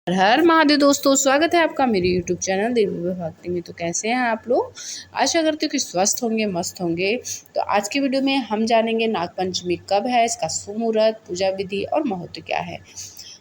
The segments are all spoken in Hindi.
हर हर महादेव दोस्तों, स्वागत है आपका मेरे YouTube चैनल देवी भक्ति में। तो कैसे हैं आप लोग? आशा करती हूँ कि स्वस्थ होंगे, मस्त होंगे। तो आज की वीडियो में हम जानेंगे नागपंचमी कब है, इसका शुभ मुहूर्त, पूजा विधि और महत्व क्या है।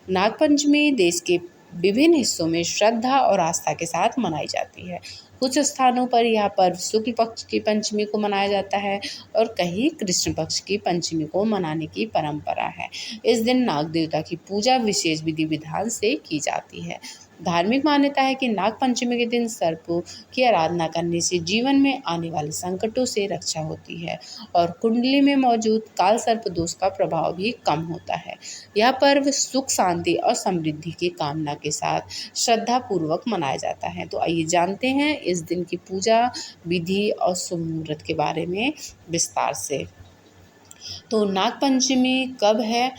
नागपंचमी देश के विभिन्न हिस्सों में श्रद्धा और आस्था के साथ मनाई जाती है। कुछ स्थानों पर यह पर्व शुक्ल पक्ष की पंचमी को मनाया जाता है और कहीं कृष्ण पक्ष की पंचमी को मनाने की परंपरा है। इस दिन नाग देवता की पूजा विशेष विधि विधान से की जाती है। धार्मिक मान्यता है कि नाग पंचमी के दिन सर्पों की आराधना करने से जीवन में आने वाले संकटों से रक्षा होती है और कुंडली में मौजूद काल सर्प दोष का प्रभाव भी कम होता है। यह पर्व सुख, शांति और समृद्धि की कामना के साथ श्रद्धा पूर्वक मनाया जाता है। तो आइए जानते हैं इस दिन की पूजा विधि और शुभ मुहूर्त के बारे में विस्तार से। तो नाग पंचमी कब है?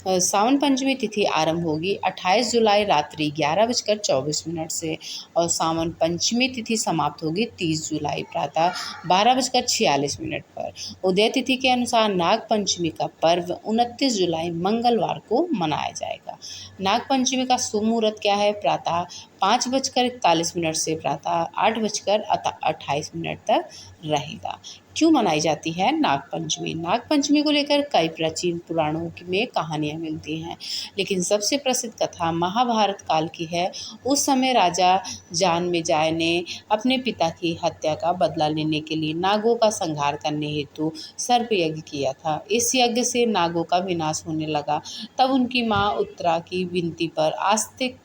सावन पंचमी तिथि आरंभ होगी 28 जुलाई रात्रि 11:24 से और सावन पंचमी तिथि समाप्त होगी 30 जुलाई प्रातः 12:46 पर। उदय तिथि के अनुसार नाग पंचमी का पर्व 29 जुलाई मंगलवार को मनाया जाएगा। नाग पंचमी का शुभ मुहूर्त क्या है? प्रातः 5:41 से प्रातः 8:28 तक रहेगा। क्यों मनाई जाती है नाग पंचमी? नाग पंचमी को लेकर कई प्राचीन पुराणों में कहानियां मिलती हैं, लेकिन सबसे प्रसिद्ध कथा महाभारत काल की है। उस समय राजा जानमेजय ने अपने पिता की हत्या का बदला लेने के लिए नागों का संहार करने हेतु सर्प यज्ञ किया था। इस यज्ञ से नागों का विनाश होने लगा। तब उनकी मां उत्तरा की विनती पर आस्तिक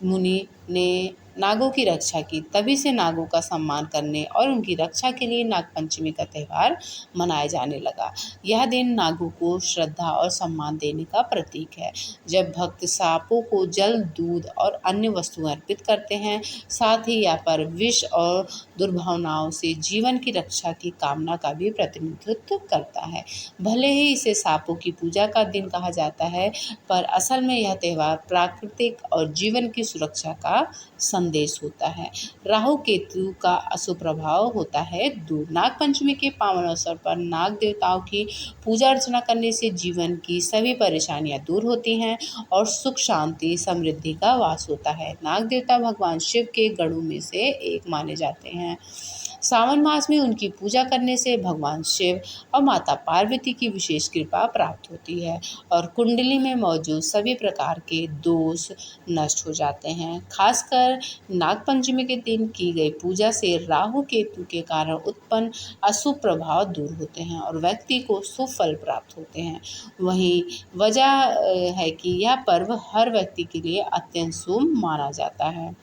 मुनि ने नागों की रक्षा की। तभी से नागों का सम्मान करने और उनकी रक्षा के लिए नागपंचमी का त्यौहार मनाया जाने लगा। यह दिन नागों को श्रद्धा और सम्मान देने का प्रतीक है। जब भक्त सांपों को जल, दूध और अन्य वस्तुएं अर्पित करते हैं, साथ ही यह पर्व विष और दुर्भावनाओं से जीवन की रक्षा की कामना का भी प्रतिनिधित्व करता है। भले ही इसे सांपों की पूजा का दिन कहा जाता है, पर असल में यह त्यौहार प्राकृतिक और जीवन की सुरक्षा का संदेश होता है। राहु केतु का अशुभ प्रभाव होता है दूर। नाग पंचमी के पावन अवसर पर नाग देवताओं की पूजा अर्चना करने से जीवन की सभी परेशानियां दूर होती हैं और सुख, शांति, समृद्धि का वास होता है। नाग देवता भगवान शिव के गणों में से एक माने जाते हैं। सावन मास में उनकी पूजा करने से भगवान शिव और माता पार्वती की विशेष कृपा प्राप्त होती है और कुंडली में मौजूद सभी प्रकार के दोष नष्ट हो जाते हैं। खासकर नागपंचमी के दिन की गई पूजा से राहु केतु के कारण उत्पन्न अशुभ प्रभाव दूर होते हैं और व्यक्ति को शुभ फल प्राप्त होते हैं। वहीं वजह है कि यह पर्व हर व्यक्ति के लिए अत्यंत शुभ माना जाता है।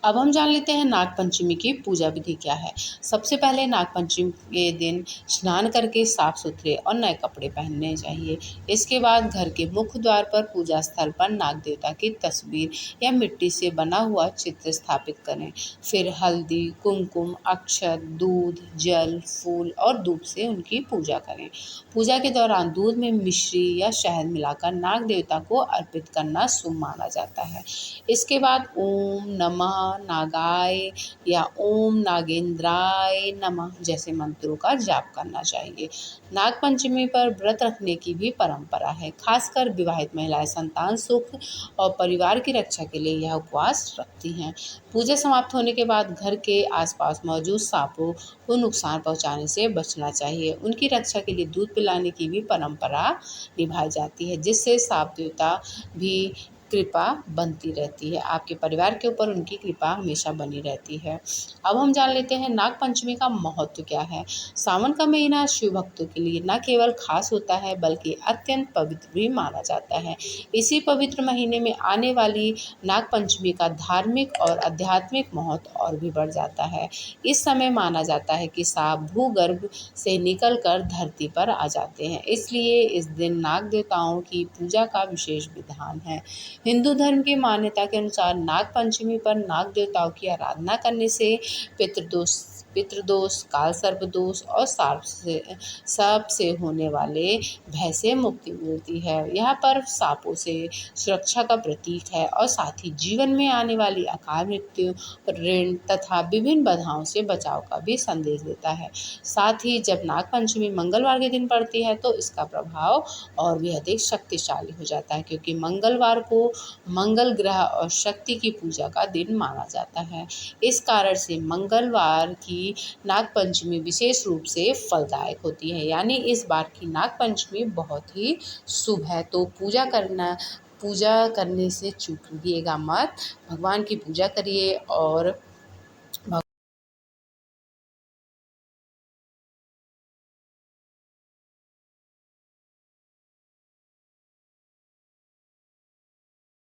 अब हम जान लेते हैं नागपंचमी की पूजा विधि क्या है। सबसे पहले नागपंचमी के दिन स्नान करके साफ सुथरे और नए कपड़े पहनने चाहिए। इसके बाद घर के मुख्य द्वार पर पूजा स्थल पर नाग देवता की तस्वीर या मिट्टी से बना हुआ चित्र स्थापित करें। फिर हल्दी, कुमकुम, अक्षत, दूध, जल, फूल और धूप से उनकी पूजा करें। पूजा के दौरान दूध में मिश्री या शहद मिलाकर नाग देवता को अर्पित करना शुभ माना जाता है। इसके बाद ओम नमः नागाय या ओम नागेंद्राय नमः जैसे मंत्रों का जाप करना चाहिए। नागपंचमी पर व्रत रखने की भी परंपरा है। खासकर विवाहित महिलाएं संतान सुख और परिवार की रक्षा के लिए यह उपवास रखती हैं। पूजा समाप्त होने के बाद घर के आसपास मौजूद सांपों को नुकसान पहुंचाने से बचना चाहिए। उनकी रक्षा के लिए दूध पिलाने की भी परंपरा निभाई जाती है, जिससे सांप देवता भी कृपा बनती रहती है। आपके परिवार के ऊपर उनकी कृपा हमेशा बनी रहती है। अब हम जान लेते हैं नाग पंचमी का महत्व क्या है। सावन का महीना शिव भक्तों के लिए न केवल खास होता है बल्कि अत्यंत पवित्र भी माना जाता है। इसी पवित्र महीने में आने वाली नाग पंचमी का धार्मिक और आध्यात्मिक महत्व और भी बढ़ जाता है। इस समय माना जाता है कि सांप भूगर्भ से निकलकर धरती पर आ जाते हैं, इसलिए इस दिन नाग देवताओं की पूजा का विशेष विधान है। हिंदू धर्म की मान्यता के अनुसार नाग पंचमी पर नाग देवताओं की आराधना करने से पितृदोष पितृदोष, काल सर्प दोष और सांप से होने वाले भय से मुक्ति मिलती है। यह पर्व सांपों से सुरक्षा का प्रतीक है और साथ ही जीवन में आने वाली अकाल मृत्यु, ऋण तथा विभिन्न बाधाओं से बचाव का भी संदेश देता है। साथ ही जब नागपंचमी मंगलवार के दिन पड़ती है तो इसका प्रभाव और भी अधिक शक्तिशाली हो जाता है, क्योंकि मंगलवार को मंगल ग्रह और शक्ति की पूजा का दिन माना जाता है। इस कारण से मंगलवार की नागपंचमी विशेष रूप से फलदायक होती है। यानी इस बार की नागपंचमी बहुत ही शुभ है। तो पूजा करने से चूकिएगा मत। भगवान की पूजा करिए और